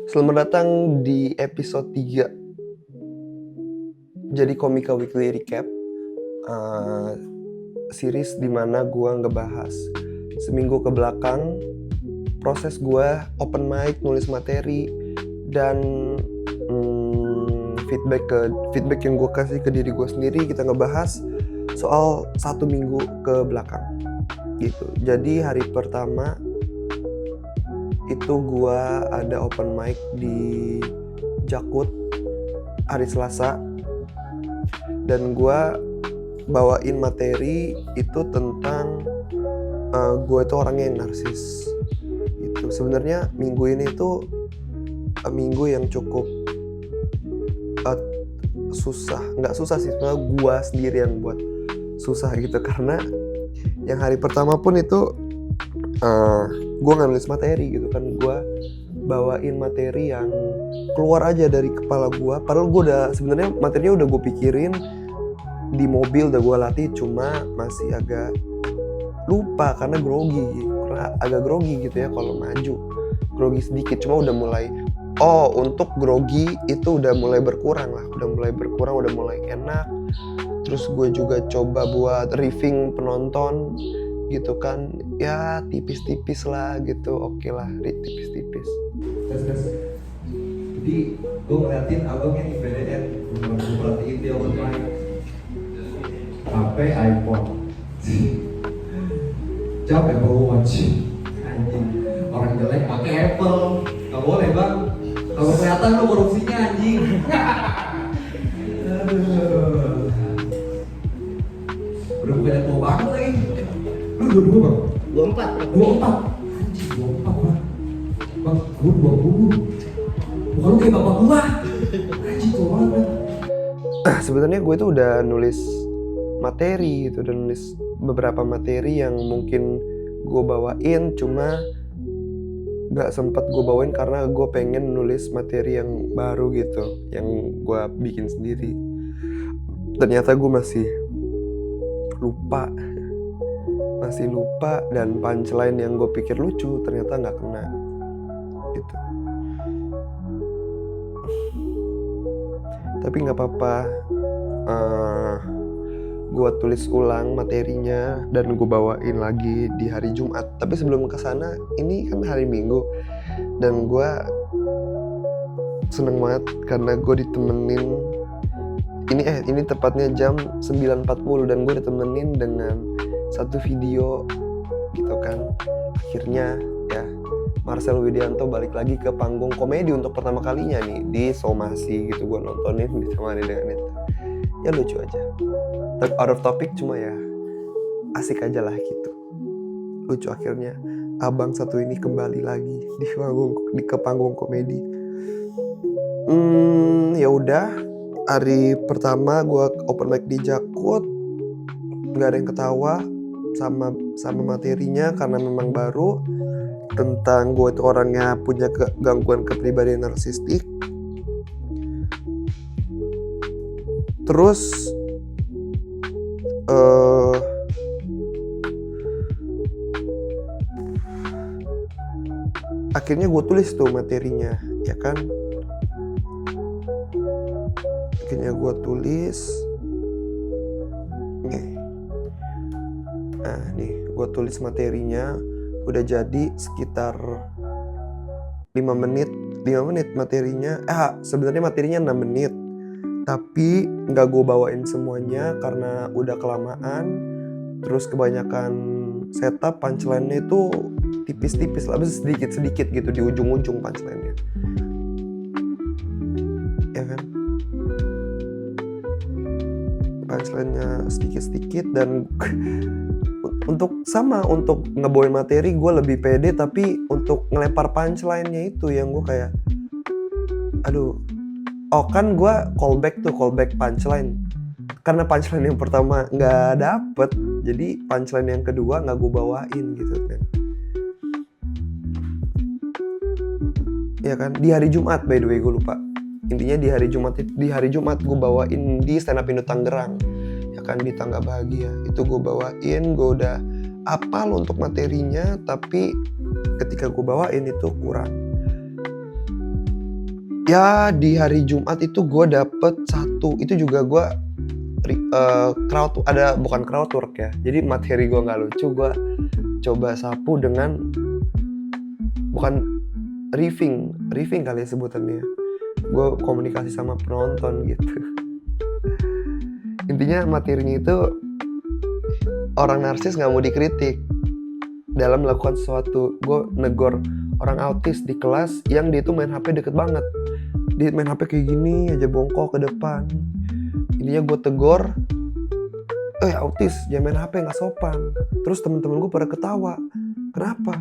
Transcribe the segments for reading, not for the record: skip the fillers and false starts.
Selamat datang di episode 3 jadi Komika Weekly Recap, series dimana gue ngebahas seminggu ke belakang proses gue open mic, nulis materi, dan feedback yang gue kasih ke diri gue sendiri. Kita ngebahas soal 1 minggu ke belakang gitu. Jadi hari pertama itu gue ada open mic di Jakut hari Selasa, dan gue bawain materi itu tentang gue itu orangnya yang narsis gitu. Sebenarnya minggu ini tuh minggu yang cukup nggak susah sih, sebenarnya gue sendirian buat susah gitu, karena yang hari pertama pun itu gue nggak nulis materi gitu kan. Gue bawain materi yang keluar aja dari kepala gue, padahal gue udah sebenarnya materinya udah gue pikirin di mobil, udah gue latih, cuma masih agak lupa karena agak grogi gitu ya kalau maju, grogi sedikit. Cuma udah mulai untuk grogi itu udah mulai berkurang, udah mulai enak. Terus gue juga coba buat riffing penonton gitu kan, ya tipis-tipis lah gitu, oke lah, tipis-tipis. Jadi gue ngeliatin abangnya di BDN, gue perhatiin dia open mic, HP, iPhone, jawab Apple Watch, anjing, orang jelek pakai Apple, gak boleh bang, kalau kelihatan lo korupsinya anjing. Aduh, udah bukan tua banget lagi. Lu 22 bang? 24 anjing, 24 bang. Bang, gue 20. Bukan lu kayak bapak gua. Anjing, tua banget bang. Sebenarnya gue tuh udah nulis materi gitu, udah nulis beberapa materi yang mungkin gue bawain, cuma gak sempet gue bawain karena gue pengen nulis materi yang baru gitu, yang gue bikin sendiri. Ternyata gue masih lupa, dan punchline yang gue pikir lucu ternyata gak kena gitu. Tapi gak apa-apa, gue tulis ulang materinya dan gue bawain lagi di hari Jumat. Tapi sebelum kesana, ini kan hari Minggu, dan gue seneng banget karena gue ditemenin. Ini tepatnya jam 9.40 dan gue ditemenin dengan satu video gitu kan. Akhirnya ya Marcel Widianto balik lagi ke panggung komedi untuk pertama kalinya nih di Somasi gitu. Gue nontonin ditemani dengan itu, ya lucu aja, out of topic, cuma ya asik aja lah gitu, lucu. Akhirnya abang satu ini kembali lagi ke panggung komedi. Ya udah, hari pertama gue open mic di Jakut, nggak ada yang ketawa sama materinya karena memang baru, tentang gue itu orangnya punya gangguan kepribadian narsistik. Terus akhirnya gue tulis tuh materinya, ya kan. Akhirnya gue tulis. Nih gue tulis materinya, udah jadi sekitar 5 menit materinya. Sebenarnya materinya 6 menit, tapi nggak gue bawain semuanya karena udah kelamaan. Terus kebanyakan setup, punchline-nya itu tipis-tipis lah, sedikit-sedikit gitu di ujung-ujung punchline-nya, ya kan. Punchline-nya sedikit-sedikit, dan untuk ngebawain materi gue lebih pede, tapi untuk ngelempar punchline-nya itu yang gue kayak kan gue callback punchline, karena punchline yang pertama nggak dapet, jadi punchline yang kedua nggak gue bawain gitu kan. Ya kan, di hari Jumat, by the way gue lupa. Intinya di hari Jumat gue bawain di stand up Indo Tangerang, ya kan, di Tangga Bahagia. Itu gue bawain, gue udah apal untuk materinya, tapi ketika gue bawain itu kurang. Ya di hari Jumat itu gue dapet satu, itu juga gue bukan crowd work ya, jadi materi gue nggak lucu, gue coba sapu dengan bukan riffing kali ya sebutannya, gue komunikasi sama penonton gitu. Intinya materinya itu orang narsis nggak mau dikritik dalam melakukan sesuatu. Gue negor orang autis di kelas yang dia tuh main HP deket banget, dia main HP kayak gini aja bongkok ke depan. Intinya gue tegor, autis jangan main HP, nggak sopan. Terus teman-teman gue pada ketawa. Kenapa?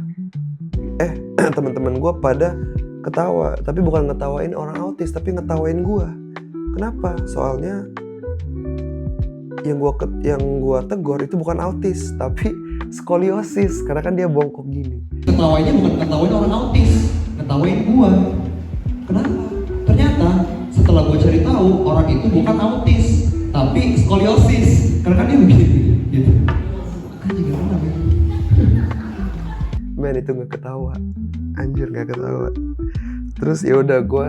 Teman-teman gue pada ketawa, tapi bukan ngetawain orang autis, tapi ngetawain gue. Kenapa? Soalnya yang gue tegor itu bukan autis, tapi skoliosis, karena kan dia bongkok gini. Ketawainnya bukan ketawain orang autis, ketawain gua. Kenapa? Ternyata setelah gua cari tahu orang itu bukan autis, tapi skoliosis. Karena kan dia begini, gitu. Kan juga benar ya. Men itu nggak ketawa, anjir nggak ketawa. Terus ya udah gue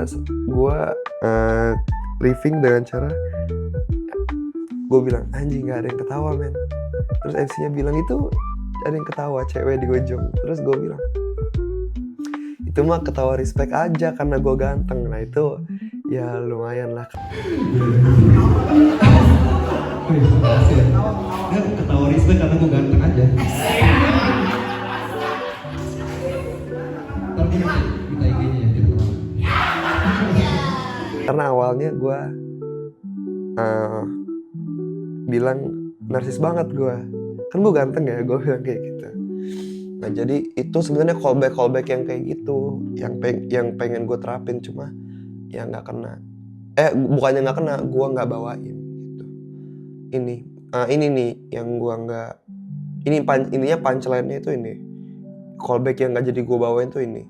briefing dengan cara gue bilang anjing nggak ada yang ketawa men. Terus MC-nya bilang itu ada yang ketawa, cewek di ujung. Terus gue bilang itu mah ketawa respect aja karena gue ganteng. Nah itu ya lumayan lah. Ketawa respect karena gue ganteng aja. Ntar kita IG-nya ya kita kenal. Karena awalnya gue bilang narsis banget gue, kan gue ganteng ya, gue bilang kayak gitu. Nah jadi itu sebenarnya callback yang kayak gitu, yang pengen gue terapin, cuma ya nggak kena. Bukannya nggak kena, gue nggak bawain gitu. Ini nih yang gue nggak, intinya punchline-nya itu ini, callback yang nggak jadi gue bawain tuh ini.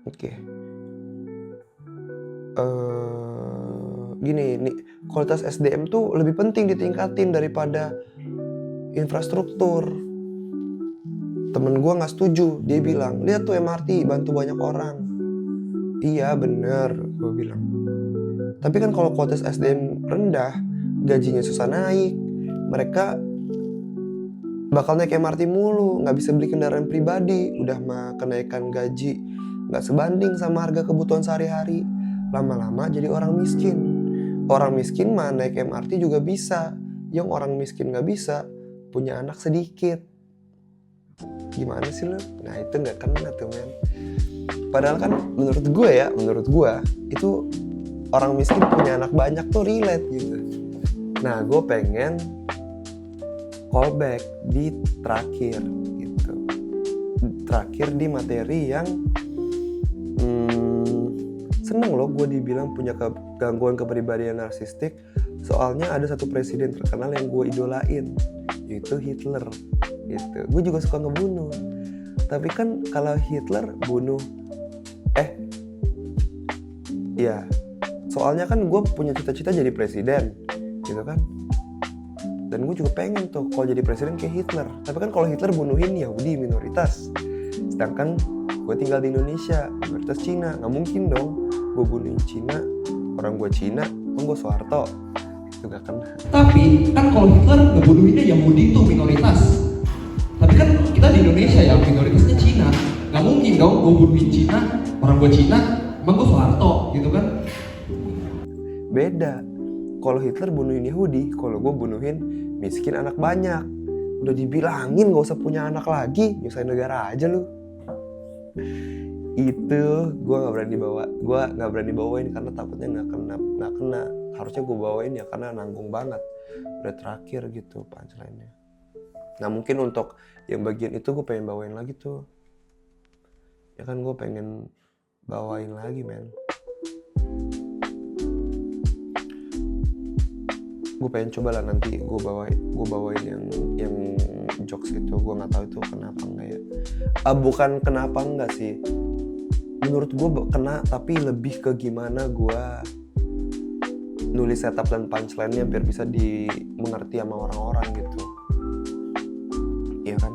Oke. Gini nih, kualitas SDM tuh lebih penting ditingkatin daripada infrastruktur. Temen gue nggak setuju, dia bilang lihat tuh MRT bantu banyak orang. Iya bener, gue bilang. Tapi kan kalau kualitas SDM rendah, gajinya susah naik, mereka bakal naik MRT mulu, nggak bisa beli kendaraan pribadi, udah mah kenaikan gaji nggak sebanding sama harga kebutuhan sehari-hari. Lama-lama jadi orang miskin. Orang miskin mah naik MRT juga bisa. Yang orang miskin nggak bisa, punya anak sedikit. Gimana sih lo? Nah itu nggak kena tuh men. Padahal kan menurut gue itu orang miskin punya anak banyak tuh relate gitu. Nah gue pengen callback di terakhir gitu. Terakhir di materi yang seneng loh gue dibilang punya gangguan kepribadian narsistik. Soalnya ada satu presiden terkenal yang gue idolain, yaitu Hitler gitu. Gue juga suka ngebunuh. Tapi kan kalau Hitler bunuh ya soalnya kan gue punya cita-cita jadi presiden gitu kan. Dan gue juga pengen tuh kalau jadi presiden kayak Hitler. Tapi kan kalau Hitler bunuhin Yahudi minoritas, sedangkan gue tinggal di Indonesia minoritas Cina, nggak mungkin dong gue bunuhin Cina, orang gue Cina, gue Soeharto, itu gak kena. Tapi kan kalau Hitler ngebunuhinnya Yahudi itu minoritas. Tapi kan kita di Indonesia ya minoritasnya Cina, nggak mungkin dong gue bunuhin Cina, orang gue Cina, emang gue Soeharto gitu kan? Beda. Kalau Hitler bunuhin Yahudi, kalau gue bunuhin miskin anak banyak. Udah dibilangin gak usah punya anak lagi, nyusahin negara aja lu. Itu gue nggak berani bawain karena takutnya nggak kena. Harusnya gue bawain ya karena nanggung banget, udah terakhir gitu punchline-nya. Nah mungkin untuk yang bagian itu gue pengen bawain lagi tuh, ya kan gue pengen bawain lagi men. Gue pengen coba lah nanti gue bawain yang jokes itu. Gue nggak tahu itu kenapa enggak ya. Bukan kenapa enggak sih, menurut gue kena, tapi lebih ke gimana gue nulis setup dan punchline-nya biar bisa dimengerti sama orang-orang gitu. Iya kan?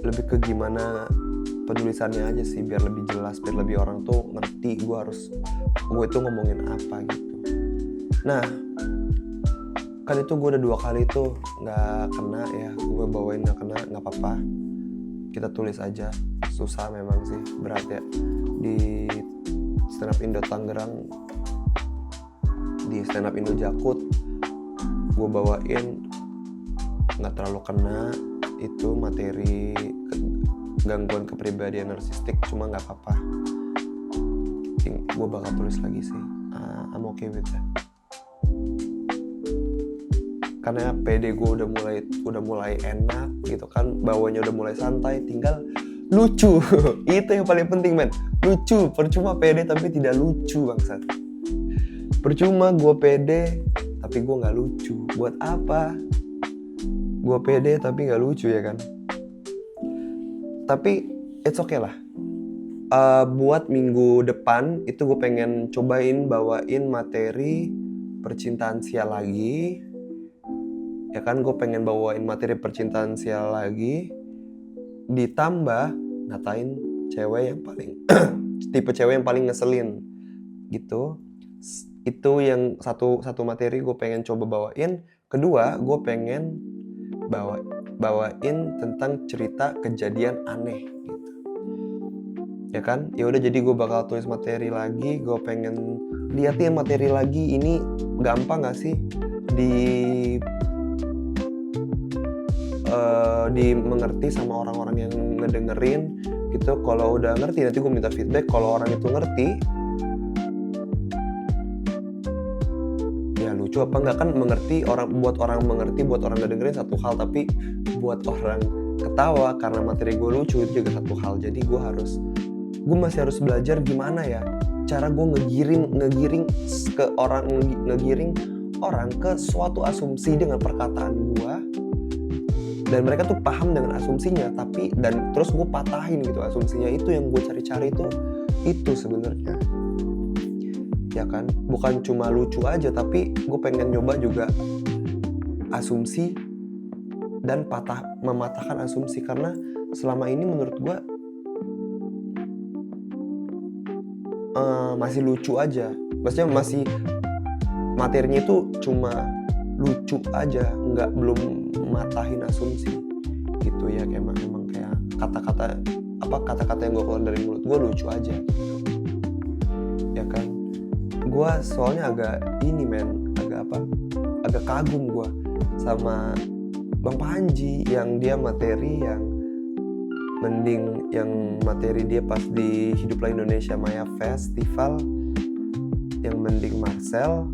lebih ke gimana penulisannya aja sih, biar lebih jelas, biar lebih orang tuh ngerti gue itu ngomongin apa gitu. Nah kan itu gue udah 2 kali tuh nggak kena ya, gue bawain nggak kena, nggak apa-apa, kita tulis aja. Susah memang sih, berat ya. Di stand up Indo Tangerang, di stand up Indo Jakut, gue bawain nggak terlalu kena itu materi gangguan kepribadian narsistik, cuma nggak apa-apa, gue bakal tulis lagi sih. I'm okay with that. Karena PD gue udah mulai enak gitu kan, bawanya udah mulai santai, tinggal lucu. Itu yang paling penting men, lucu. Percuma PD tapi tidak lucu bangsat. Percuma gue PD tapi gue nggak lucu. Buat apa gue PD tapi nggak lucu ya kan? Tapi it's okay lah. Buat minggu depan itu gue pengen cobain bawain materi percintaan sial lagi. Ya kan, gue pengen bawain materi percintaan sial lagi, ditambah ngatain cewek yang paling tipe cewek yang paling ngeselin gitu. Itu yang satu materi gue pengen coba bawain. Kedua, gue pengen bawain tentang cerita kejadian aneh gitu. Ya kan? Ya udah, jadi gue bakal tulis materi lagi. Gue pengen liatin materi lagi, ini gampang gak sih dimengerti sama orang-orang yang ngedengerin gitu. Kalau udah ngerti nanti gue minta feedback. Kalau orang itu ngerti, ya lucu apa enggak kan. Buat orang mengerti, buat orang ngedengerin satu hal, tapi buat orang ketawa karena materi gue lucu itu juga satu hal. Jadi gue masih harus belajar gimana ya cara gue ngegiring orang ke suatu asumsi dengan perkataan gue, dan mereka tuh paham dengan asumsinya, dan terus gue patahin gitu asumsinya. Itu yang gue cari-cari itu sebenarnya, ya kan. Bukan cuma lucu aja, tapi gue pengen nyoba juga asumsi dan mematahkan asumsi. Karena selama ini menurut gue masih lucu aja, maksudnya masih materinya itu cuma lucu aja, belum matahin asumsi gitu ya. Kayak emang kayak kata-kata yang gue keluar dari mulut gue lucu aja gitu. Ya kan, gue soalnya agak kagum gue sama Bang Panji, yang dia materi yang materi dia pas di Hiduplah Indonesia Maya Festival, yang mending Marcel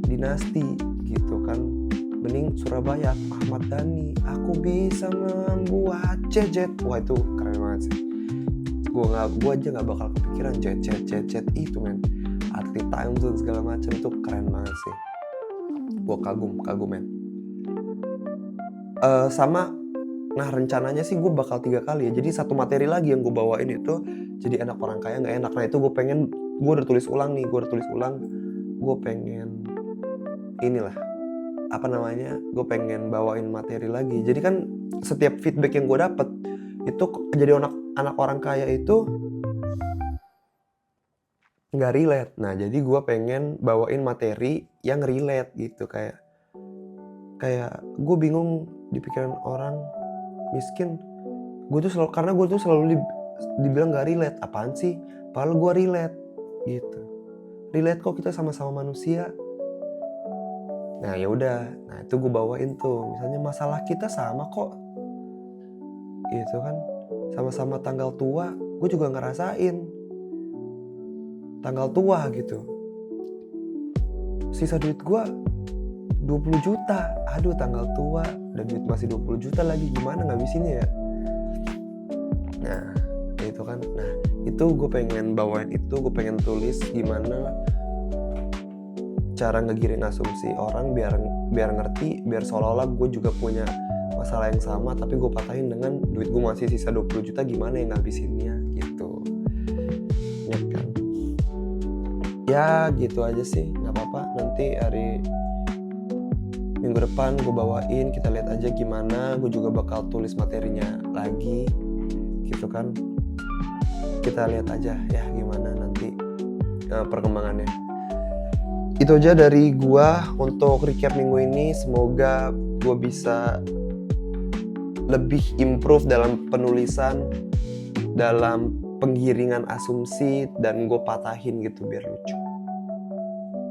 Dinasti gitu kan, mending Surabaya Ahmad Dhani, aku bisa membuat jejet. Wah itu keren banget sih. Gue aja nggak bakal kepikiran jet itu men, arti time zone segala macam itu keren banget sih. Gue kagum men. Nah rencananya sih gue bakal 3 kali ya. Jadi satu materi lagi yang gue bawain itu jadi anak orang kaya nggak enak. Nah itu gue udah tulis ulang. Gue pengen gue pengen bawain materi lagi. Jadi kan setiap feedback yang gue dapet itu jadi anak orang kaya itu nggak relate. Nah jadi gue pengen bawain materi yang relate gitu, kayak gue bingung di pikiran orang miskin. Karena gue tuh selalu dibilang nggak relate. Apaan sih? Padahal gue relate gitu. Relate kok, kita sama-sama manusia. Nah ya udah, itu gue bawain tuh. Misalnya masalah kita sama kok, gitu kan. Sama-sama tanggal tua, gue juga ngerasain tanggal tua gitu. Sisa duit gue 20 juta. Aduh tanggal tua, dan duit masih 20 juta lagi. Gimana ngabisinnya ya? Nah itu kan. Nah itu gue pengen bawain itu. Gue pengen tulis gimana cara ngegiring asumsi orang biar ngerti, biar seolah-olah gue juga punya masalah yang sama, tapi gue patahin dengan duit gue masih sisa 20 juta, gimana yang ngabisinnya gitu. Ya kan. Ya gitu aja sih, nggak apa-apa. Nanti minggu depan gue bawain, kita lihat aja gimana. Gue juga bakal tulis materinya lagi gitu kan. Kita lihat aja ya gimana nanti perkembangannya. Itu aja dari gue untuk recap minggu ini. Semoga gue bisa lebih improve dalam penulisan, dalam penggiringan asumsi, dan gue patahin gitu biar lucu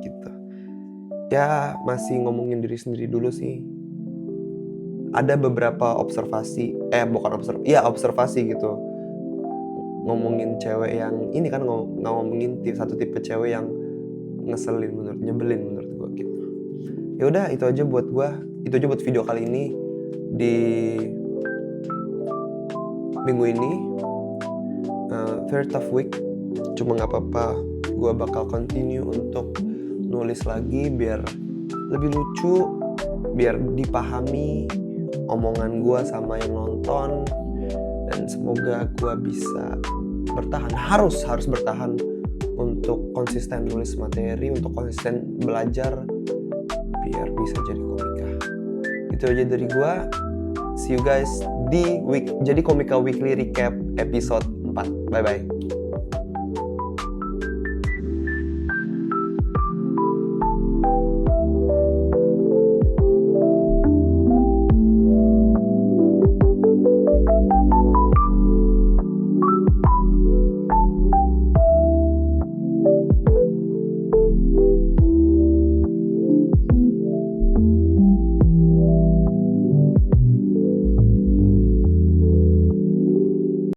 gitu. Ya masih ngomongin diri sendiri dulu sih. Ada beberapa observasi observasi gitu, ngomongin cewek yang ini kan, ngomongin satu tipe cewek yang nyebelin menurut gue gitu. Ya udah, itu aja buat video kali ini di minggu ini. Very tough week, cuma nggak apa-apa, gue bakal continue untuk nulis lagi biar lebih lucu, biar dipahami omongan gue sama yang nonton, dan semoga gue bisa bertahan, harus bertahan untuk konsisten nulis materi, untuk konsisten belajar biar bisa jadi komika. Itu aja dari gue. See you guys di Komika Weekly Recap episode 4. Bye bye.